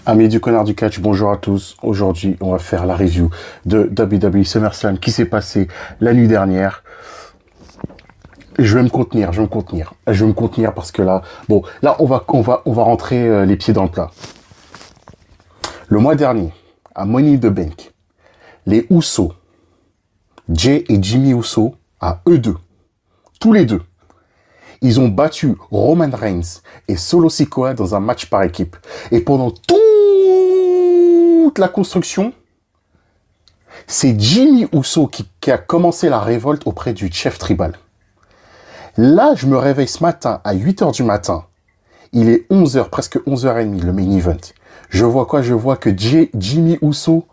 Amis du Connard du Catch, bonjour à tous. Aujourd'hui, on va faire la review de WWE SummerSlam qui s'est passé la nuit dernière. Je vais me contenir. Je vais me contenir parce que là, bon, là, on va rentrer les pieds dans le plat. Le mois dernier, à Money in the Bank, les Usos, Jay et Jimmy Uso, à eux deux, tous les deux, ils ont battu Roman Reigns et Solo Sikoa dans un match par équipe. Et pendant toute la construction, c'est Jimmy Uso qui a commencé la révolte auprès du chef tribal. Là, je me réveille ce matin à 8h du matin. Il est 11h, presque 11h30, le main event. Je vois quoi? Je vois que Jimmy Uso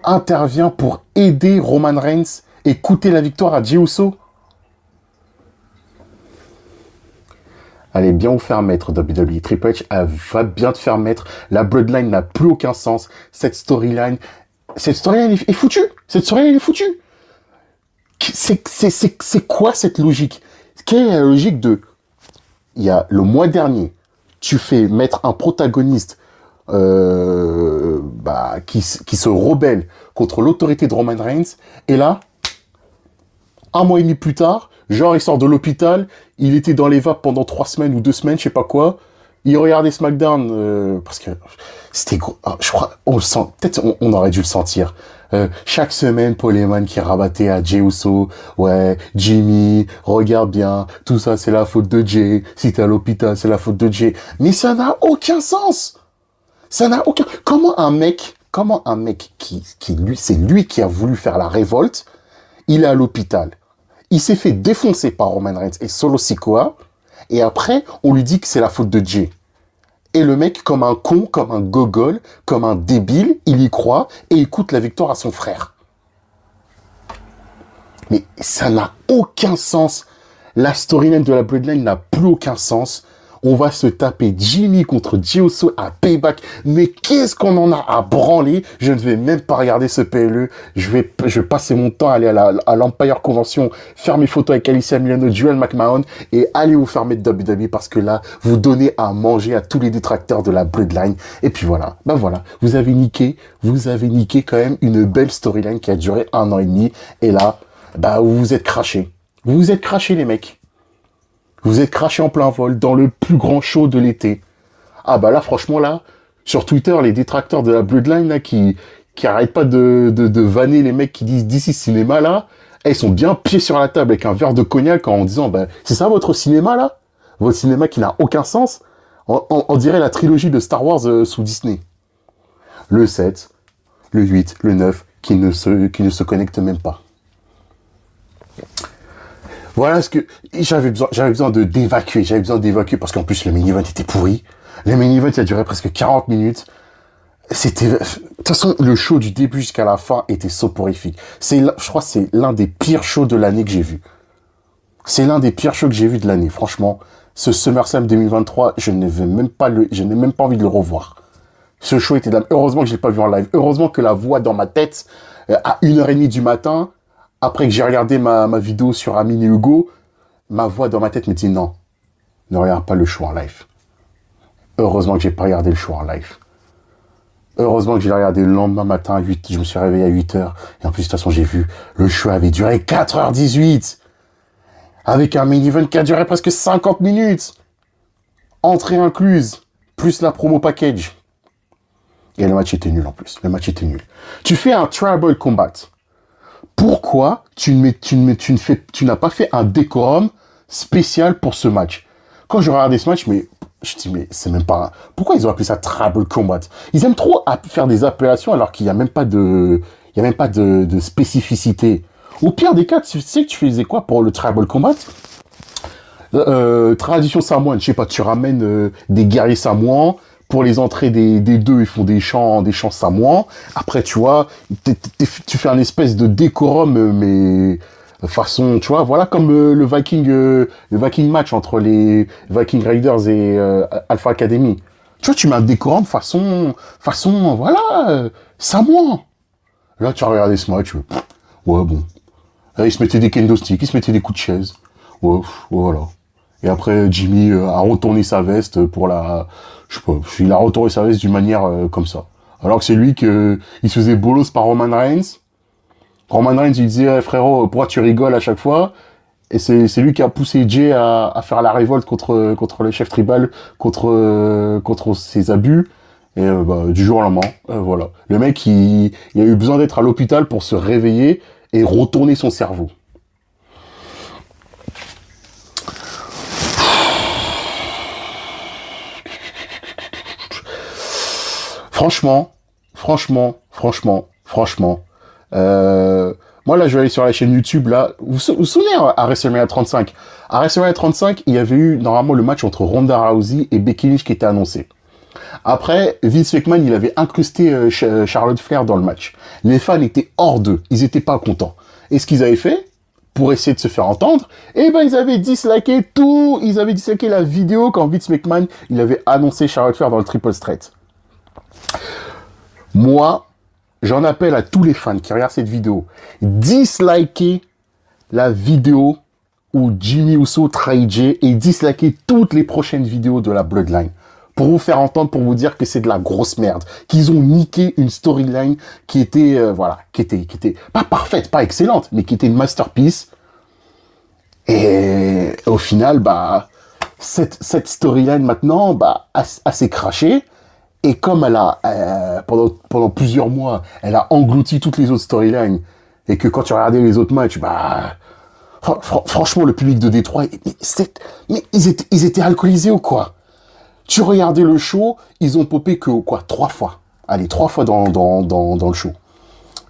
intervient pour aider Roman Reigns et coûter la victoire à Jey Uso. Allez bien vous faire mettre, WWE. Triple H va bien te faire mettre. La Bloodline n'a plus aucun sens. Cette storyline est foutue. Cette storyline est foutue. C'est quoi cette logique? Quelle est la logique de... Il y a le mois dernier, tu fais mettre un protagoniste qui se rebelle contre l'autorité de Roman Reigns. Et là, un mois et demi plus tard, genre il sort de l'hôpital, il était dans les vapes pendant 3 semaines ou 2 semaines, je sais pas quoi. Il regardait SmackDown parce que c'était gros. Je crois, on le sent. Peut-être on aurait dû le sentir. Chaque semaine, Paul Heyman qui rabattait à Jey Uso. Ouais, Jimmy, regarde bien. Tout ça, c'est la faute de Jey. Si t'es à l'hôpital, c'est la faute de Jey. Mais ça n'a aucun sens. Ça n'a aucun... Comment un mec qui lui, c'est lui qui a voulu faire la révolte, il est à l'hôpital. Il s'est fait défoncer par Roman Reigns et Solo Sikoa. Et après, on lui dit que c'est la faute de Jey. Et le mec, comme un con, comme un gogol, comme un débile, il y croit et il coûte la victoire à son frère. Mais ça n'a aucun sens. La storyline de la Bloodline n'a plus aucun sens. On va se taper Jimmy contre Jey Uso à Payback. Mais qu'est-ce qu'on en a à branler? Je ne vais même pas regarder ce PLE. Je vais passer mon temps à aller à l'Empire Convention, faire mes photos avec Alicia Milano, Joel McMahon et aller vous faire mettre WWE parce que là, vous donnez à manger à tous les détracteurs de la Bloodline. Et puis voilà. Ben voilà. Vous avez niqué quand même une belle storyline qui a duré 1 an et demi. Et là, bah, vous vous êtes crachés. Vous vous êtes crachés, les mecs. Vous êtes crachés en plein vol dans le plus grand show de l'été. Ah bah là, franchement, là, sur Twitter, les détracteurs de la Bloodline, là, qui arrêtent pas de vanner les mecs qui disent d'ici cinéma, là, ils sont bien pieds sur la table avec un verre de cognac en disant, bah, c'est ça votre cinéma, là? Votre cinéma qui n'a aucun sens? On dirait la trilogie de Star Wars sous Disney. Le 7, le 8, le 9, qui ne se connectent même pas. Voilà ce que j'avais besoin d'évacuer. J'avais besoin d'évacuer parce qu'en plus le main event était pourri. Le main event il a duré presque 40 minutes. De toute façon, le show du début jusqu'à la fin était soporifique. Je crois que c'est l'un des pires shows de l'année que j'ai vu. C'est l'un des pires shows que j'ai vu de l'année. Franchement, ce SummerSlam 2023, je n'ai même pas envie de le revoir. Ce show était heureusement que je l'ai pas vu en live. Heureusement que la voix dans ma tête, à 1h30 du matin, après que j'ai regardé ma vidéo sur Amine et Hugo, ma voix dans ma tête me dit non, ne regarde pas le show en live. Heureusement que j'ai pas regardé le show en live. Heureusement que j'ai regardé le lendemain matin à 8, je me suis réveillé à 8h. Et en plus, de toute façon, j'ai vu, le show avait duré 4h18. Avec un main event qui a duré presque 50 minutes. Entrée incluse, plus la promo package. Et le match était nul en plus. Le match était nul. Tu fais un tribal combat. Pourquoi tu n'as pas fait un décorum spécial pour ce match? Quand je regardais ce match, je dis, mais c'est même pas... Pourquoi ils ont appelé ça Tribal Combat? Ils aiment trop faire des appellations alors qu'il n'y a même pas de spécificité. Au pire des cas, tu sais que tu faisais quoi pour le Tribal Combat? Tradition samoane, je sais pas, tu ramènes des guerriers samoans. Pour les entrées des deux, ils font des chants samoans. Après, tu vois, tu fais un espèce de décorum, mais façon, tu vois, voilà comme le Viking match entre les Viking Raiders et Alpha Academy. Tu vois, tu mets un décorum façon, voilà, samoan. Là, tu as regardé ce match, ouais, bon. Là, ils se mettaient des kendo sticks, ils se mettaient des coups de chaise. Ouais, voilà. Et après, Jimmy a retourné sa veste pour la Je sais pas, il a retourné sa veste d'une manière comme ça. Alors que c'est lui il se faisait bolos par Roman Reigns. Roman Reigns, il disait, hey, frérot, pourquoi tu rigoles à chaque fois? Et c'est lui qui a poussé Jay à faire la révolte contre le chef tribal, contre ses abus. Et bah, du jour au lendemain, voilà. Le mec, il a eu besoin d'être à l'hôpital pour se réveiller et retourner son cerveau. Franchement, franchement, moi là je vais aller sur la chaîne YouTube là. Vous souvenez à WrestleMania 35? À WrestleMania 35, il y avait eu normalement le match entre Ronda Rousey et Becky Lynch qui était annoncé. Après, Vince McMahon, il avait incrusté Charlotte Flair dans le match. Les fans étaient hors d'eux, ils étaient pas contents. Et ce qu'ils avaient fait, pour essayer de se faire entendre, eh ben ils avaient disliké tout, ils avaient disliké la vidéo quand Vince McMahon, il avait annoncé Charlotte Flair dans le Triple Threat. Moi, j'en appelle à tous les fans qui regardent cette vidéo, disliker la vidéo où Jimmy Uso trahit Jay et disliker toutes les prochaines vidéos de la Bloodline. Pour vous faire entendre, pour vous dire que c'est de la grosse merde, qu'ils ont niqué une storyline qui était, qui était pas parfaite, pas excellente, mais qui était une masterpiece. Et au final, bah, cette storyline maintenant, bah, a s'est crachée. Et comme elle a, pendant plusieurs mois, elle a englouti toutes les autres storylines, et que quand tu regardais les autres matchs, bah, franchement, le public de Détroit, mais ils étaient alcoolisés ou quoi? Tu regardais le show, ils ont popé que, quoi, 3 fois. Allez, 3 fois dans le show.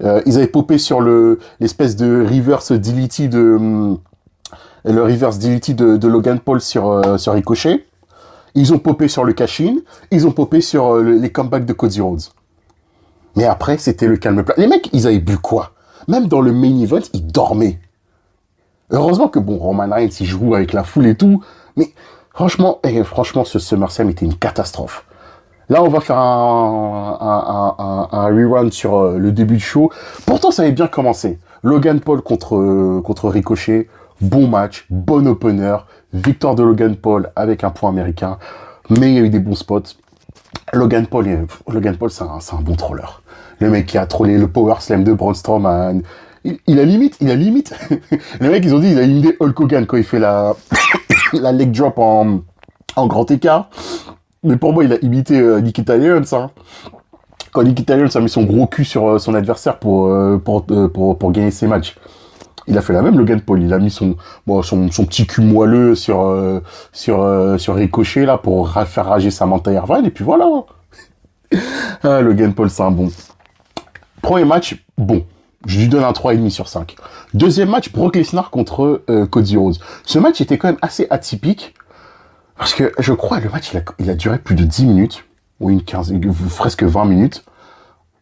Ils avaient popé sur l'espèce de reverse DDT de Logan Paul sur Ricochet. Ils ont popé sur le cash-in. Ils ont popé sur les comebacks de Cody Rhodes. Mais après, c'était le calme plat. Les mecs, ils avaient bu quoi? Même dans le main event, ils dormaient. Heureusement que, bon, Roman Reigns, il joue avec la foule et tout. Mais franchement, ce SummerSlam était une catastrophe. Là, on va faire un rerun sur le début du show. Pourtant, ça avait bien commencé. Logan Paul contre Ricochet. Bon match, bon opener. Victoire de Logan Paul avec un point américain. Mais il y a eu des bons spots. Logan Paul, c'est un bon troller. Le mec qui a trollé le Power Slam de Braun Strowman. Il a limite. Les mecs, ils ont dit, il a imité Hulk Hogan quand il fait la leg drop en grand écart. Mais pour moi, il a imité Nikita Lyons, hein. Quand Nikita Lyons a mis son gros cul sur son adversaire pour gagner ses matchs. Il a fait la même, Logan Paul. Il a mis son petit cul moelleux sur Ricochet, là, pour faire rager Samantha Irvine, et puis voilà. Ah, Logan Paul, c'est un bon. Premier match, bon. Je lui donne un 3,5 sur 5. Deuxième match, Brock Lesnar contre Cody Rhodes. Ce match était quand même assez atypique, parce que je crois le match, il a duré plus de 10 minutes, ou presque 20 minutes.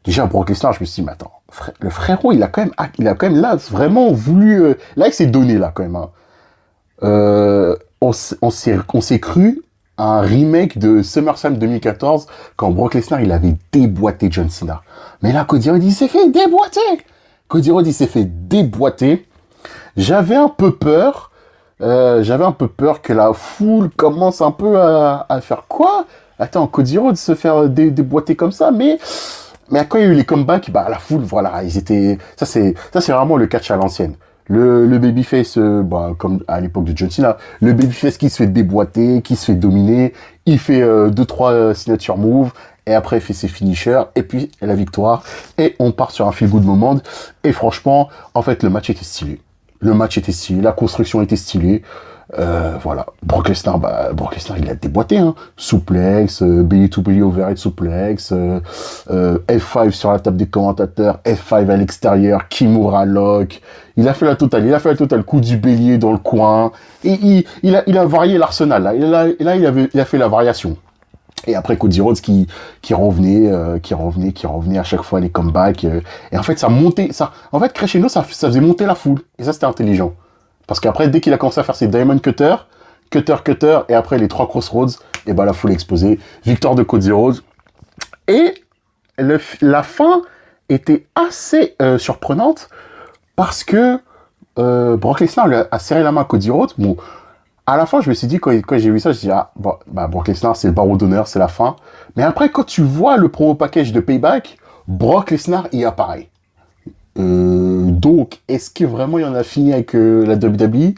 Déjà, Brock Lesnar, je me suis dit, mais attends, le frérot, il a quand même là, vraiment voulu... là, il s'est donné, là, quand même. Hein. On s'est cru à un remake de SummerSlam 2014, quand Brock Lesnar, il avait déboîté John Cena. Mais là, Cody Rhodes, il s'est fait déboîter. J'avais un peu peur que la foule commence un peu à faire quoi? Attends, Cody Rhodes se faire déboîter comme ça, mais quand il y a eu les comebacks, bah, la foule, voilà, ça c'est vraiment le catch à l'ancienne. Le babyface, comme à l'époque de John Cena, le babyface qui se fait déboîter, qui se fait dominer, il fait 2-3 signature moves, et après il fait ses finishers, et puis la victoire, et on part sur un feel good moment, et franchement, en fait, le match était stylé. La construction était stylée. Voilà. Brock Lesnar, il a déboîté, hein. Souplex, belly to belly overhead souplex, F5 sur la table des commentateurs, F5 à l'extérieur, Kimura lock. Il a fait la totale, coup du bélier dans le coin. Et il a varié l'arsenal, là. Il a fait la variation. Et après, Cody Rhodes qui revenait à chaque fois les comebacks. Et en fait, en fait, crescendo, ça faisait monter la foule. Et ça, c'était intelligent. Parce qu'après, dès qu'il a commencé à faire ses Diamond Cutter, et après les 3 Crossroads, et ben la foule a explosé. Victoire de Cody Rhodes. Et la fin était assez surprenante parce que Brock Lesnar a serré la main à Cody Rhodes. Bon, À la fin, je me suis dit, quand j'ai vu ça, je me suis dit, ah, bon, bah, Brock Lesnar, c'est le barreau d'honneur, c'est la fin. Mais après, quand tu vois le promo package de Payback, Brock Lesnar y apparaît. Donc, est-ce que vraiment il y en a fini avec la WWE?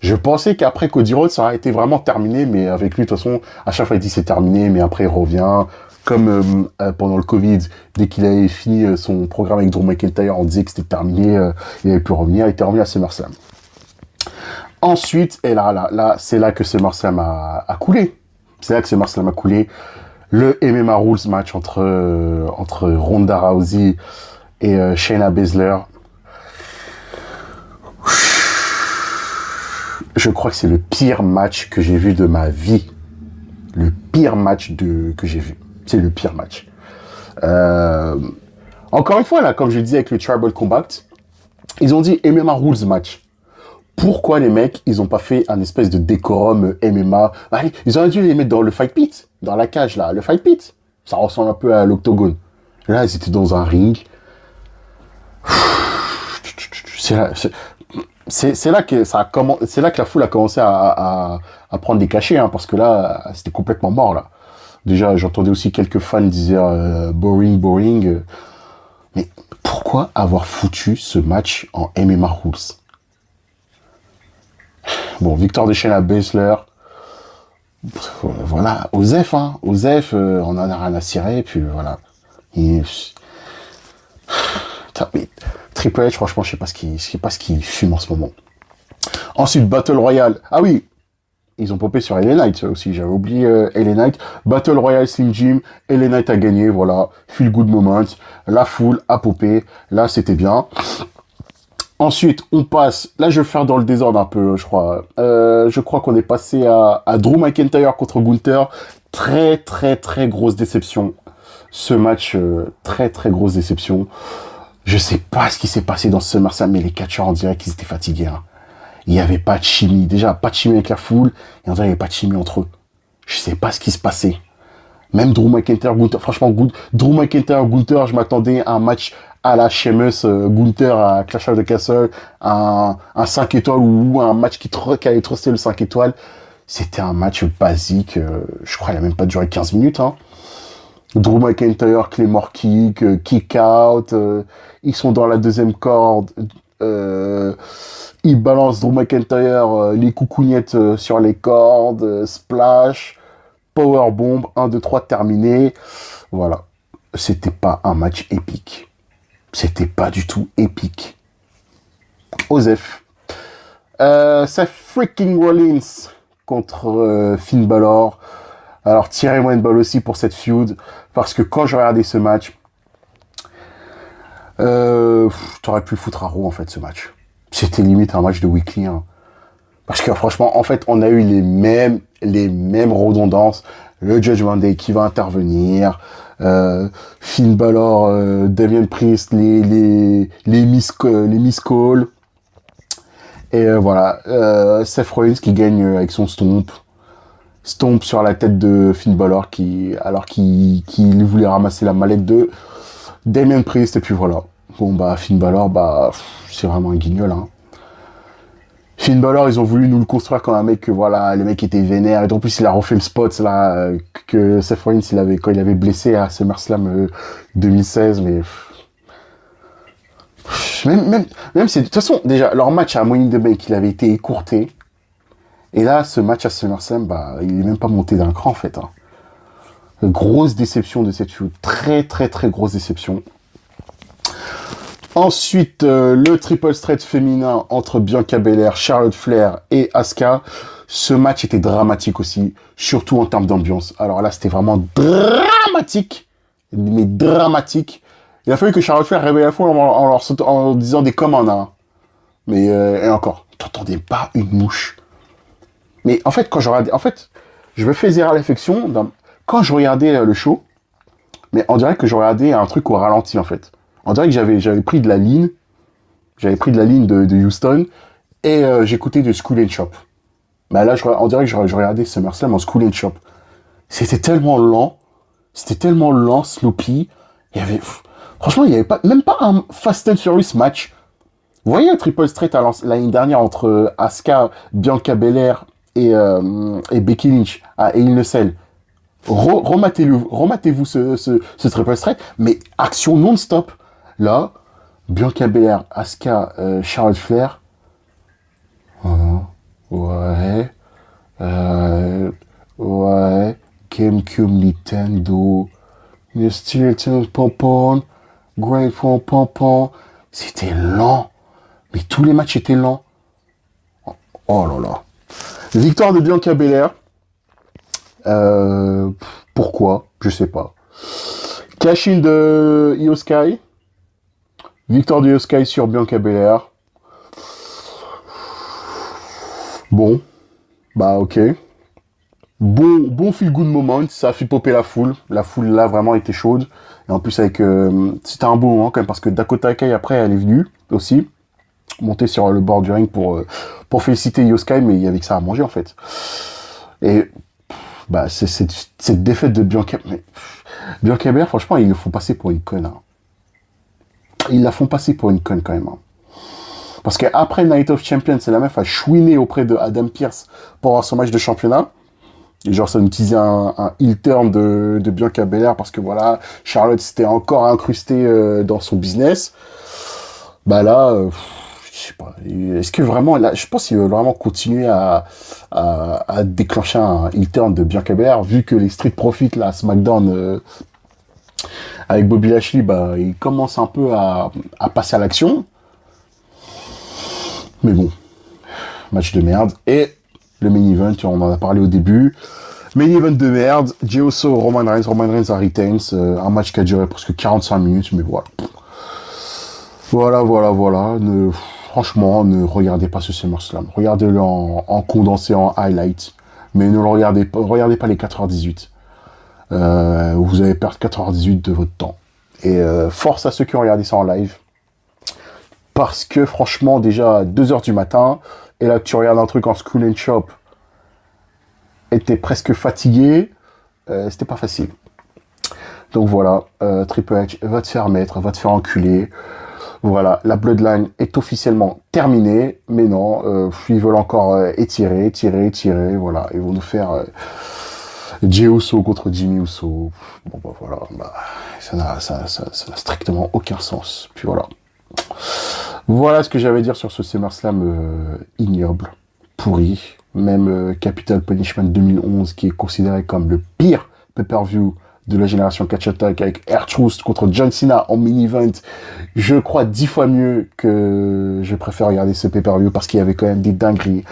Je pensais qu'après Cody Rhodes, ça aurait été vraiment terminé, mais avec lui, de toute façon, à chaque fois, il dit c'est terminé, mais après, il revient. Comme pendant le Covid, dès qu'il avait fini son programme avec Drew McIntyre, on disait que c'était terminé, il avait pu revenir, il était revenu à SummerSlam. Ensuite, et là, c'est là que SummerSlam a coulé. C'est là que SummerSlam a coulé. Le MMA Rules match entre Ronda Rousey et Shayna Baszler. Je crois que c'est le pire match que j'ai vu de ma vie. Le pire match que j'ai vu. C'est le pire match. Encore une fois, là, comme je le disais avec le Tribal Combat, ils ont dit MMA Rules match. Pourquoi les mecs, ils ont pas fait un espèce de décorum MMA? Allez, ils auraient dû les mettre dans le fight pit, dans la cage, là, le fight pit. Ça ressemble un peu à l'octogone. Là, ils étaient dans un ring. C'est là que c'est là que la foule a commencé à prendre des cachets, hein, parce que là, c'était complètement mort, là. Déjà, j'entendais aussi quelques fans dire boring. Mais pourquoi avoir foutu ce match en MMA Rules? Bon, victoire de Shayna Baszler. Voilà, Osef, hein. Osef, on en a rien à cirer, puis voilà. Triple H, franchement, je sais pas ce qu'il fume en ce moment. Ensuite, Battle Royale. Ah oui, ils ont popé sur LA Knight aussi, j'avais oublié LA Knight. Battle Royale Slim Jim, LA Knight a gagné, voilà. Feel good moment. La foule a popé. Là, c'était bien. Ensuite, on passe. Là, je vais faire dans le désordre un peu, je crois. Je crois qu'on est passé à Drew McIntyre contre Gunther. Très, très, très grosse déception. Ce match, très, très grosse déception. Je sais pas ce qui s'est passé dans ce SummerSlam, mais les catcheurs, on dirait qu'ils étaient fatigués. Hein. Il n'y avait pas de chimie. Déjà, pas de chimie avec la foule. Et on dirait qu'il n'y avait pas de chimie entre eux. Je sais pas ce qui se passait. Même Drew McIntyre, Gunther. Franchement, Drew McIntyre, Gunther, je m'attendais à un match à la Sheamus, Gunther à Clash of the Castle, un 5 étoiles ou un match qui allait truster le 5 étoiles. C'était un match basique. Je crois qu'il n'a même pas duré 15 minutes. Hein. Drew McIntyre, Claymore Kick, Kick Out. Ils sont dans la deuxième corde. Ils balancent Drew McIntyre, les coucougnettes sur les cordes, splash, powerbomb, 1, 2, 3, terminé. Voilà. C'était pas un match épique. C'était pas du tout épique. Osef. C'est freaking Rollins contre Finn Balor. Alors, tirez-moi une balle aussi pour cette feud. Parce que quand je regardais ce match, t'aurais pu foutre à Raw, en fait, ce match. C'était limite un match de weekly. Hein. Parce que franchement, en fait, on a eu les mêmes redondances. Le Judgment Day qui va intervenir. Finn Balor, Damian Priest, les Miss Call. Et voilà, Seth Rollins qui gagne avec son stomp sur la tête de Finn Balor alors qu'il voulait ramasser la mallette de Damian Priest. Et puis voilà. Bon bah Finn Balor, c'est vraiment un guignol. Hein. Finn Balor, ils ont voulu nous le construire comme un mec que voilà, le mec était vénère. Et en plus, il a refait le spot là que Seth Rollins quand il avait blessé à SummerSlam 2016. Mais même c'est de toute façon déjà leur match à Money in the Bank, il avait été écourté. Et là, ce match à SummerSlam, il est même pas monté d'un cran en fait. Hein. Grosse déception de cette feud, très très très grosse déception. Ensuite, le triple threat féminin entre Bianca Belair, Charlotte Flair et Asuka. Ce match était dramatique aussi, surtout en termes d'ambiance. Alors là, c'était vraiment dramatique, mais dramatique. Il a fallu que Charlotte Flair réveille la foule en disant des commandes. Hein. Mais, et encore, t'entendais pas une mouche. Mais en fait, je me faisais à l'affection quand je regardais le show, mais on dirait que je regardais un truc au ralenti, en fait. On dirait que j'avais pris de la ligne, de Houston, et j'écoutais de School and Shop. Mais là, on dirait que je regardais SummerSlam en School and Shop. C'était tellement lent, sloppy. Franchement, il n'y avait même pas un Fast and Furious match. Vous voyez le triple threat l'année dernière entre Asuka, Bianca Belair et Becky Lynch et il ne Cell. Rematez-vous ce triple threat, mais action non-stop. Là, Bianca Belair, Asuka, Charlotte Flair. Ouais. Ouais. GameCube, Nintendo. Still Pompon. Grateful Pompon. C'était lent. Mais tous les matchs étaient lents. Oh là là. Victoire de Bianca Belair. Pourquoi? Je sais pas. Cash-in de Io Sky. Victoire de Io Sky sur Bianca Belair. Bon. Bah ok. Bon feel good moment. Ça a fait popper la foule. La foule là vraiment était chaude. Et en plus avec... c'était un beau moment quand même parce que Dakota Kai après elle est venue aussi. Monter sur le bord du ring pour féliciter Io Sky, mais il y avait que ça à manger en fait. Et bah c'est cette défaite de Bianca Belair, franchement ils le font passer pour une conne. Hein. Ils la font passer pour une conne quand même. Hein. Parce qu'après Night of Champions, c'est la meuf a chouiné auprès de Adam Pearce pour avoir son match de championnat. Et genre ça nous disait un heel turn de Bianca Belair parce que voilà, Charlotte s'était encore incrustée dans son business. Bah là, je sais pas. Est-ce que vraiment, là, je pense qu'il veut vraiment continuer à déclencher un heel turn de Bianca Belair, vu que les Street Profits là, à SmackDown avec Bobby Lashley, bah ils commencent un peu à passer à l'action. Mais bon, match de merde. Et le main event, on en a parlé au début. Main event de merde, Jey Uso, Roman Reigns a retains, un match qui a duré presque 45 minutes, mais voilà. Voilà. Franchement, ne regardez pas ce SummerSlam. Regardez-le en condensé, en highlight. Mais ne le regardez pas les 4h18. Vous allez perdre 4h18 de votre temps. Et force à ceux qui ont regardé ça en live. Parce que franchement, déjà 2h du matin, et là tu regardes un truc en School and Shop, et t'es presque fatigué, c'était pas facile. Donc voilà, Triple H va te faire mettre, va te faire enculer. Voilà, la Bloodline est officiellement terminée, mais non, ils veulent encore étirer, voilà, ils vont nous faire Jey Uso contre Jimmy Uso. Bon bah voilà, bah, ça n'a strictement aucun sens. Puis voilà. Voilà ce que j'avais à dire sur ce SummerSlam ignoble, pourri. Même Capital Punishment 2011, qui est considéré comme le pire pay-per-view de la génération Catch Attack, avec R-Truth contre John Cena en mini-event, je crois 10 fois mieux que je préfère regarder ce pay-per-view parce qu'il y avait quand même des dingueries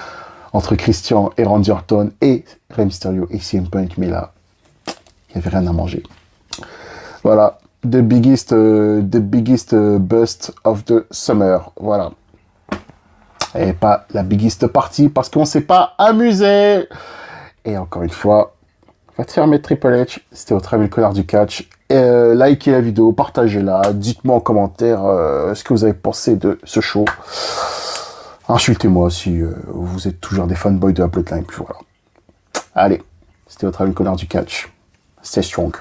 entre Christian et Randy Orton et Rey Mysterio et CM Punk, mais là, il n'y avait rien à manger. Voilà. The biggest bust of the summer. Voilà. Et pas la biggest party parce qu'on s'est pas amusé. Et encore une fois, va te faire mettre Triple H. C'était votre ami le connard du catch. Likez la vidéo, partagez-la. Dites-moi en commentaire ce que vous avez pensé de ce show. Insultez-moi si vous êtes toujours des fanboys de la Bloodline. Puis voilà. Allez, c'était votre ami le connard du catch. Stay strong.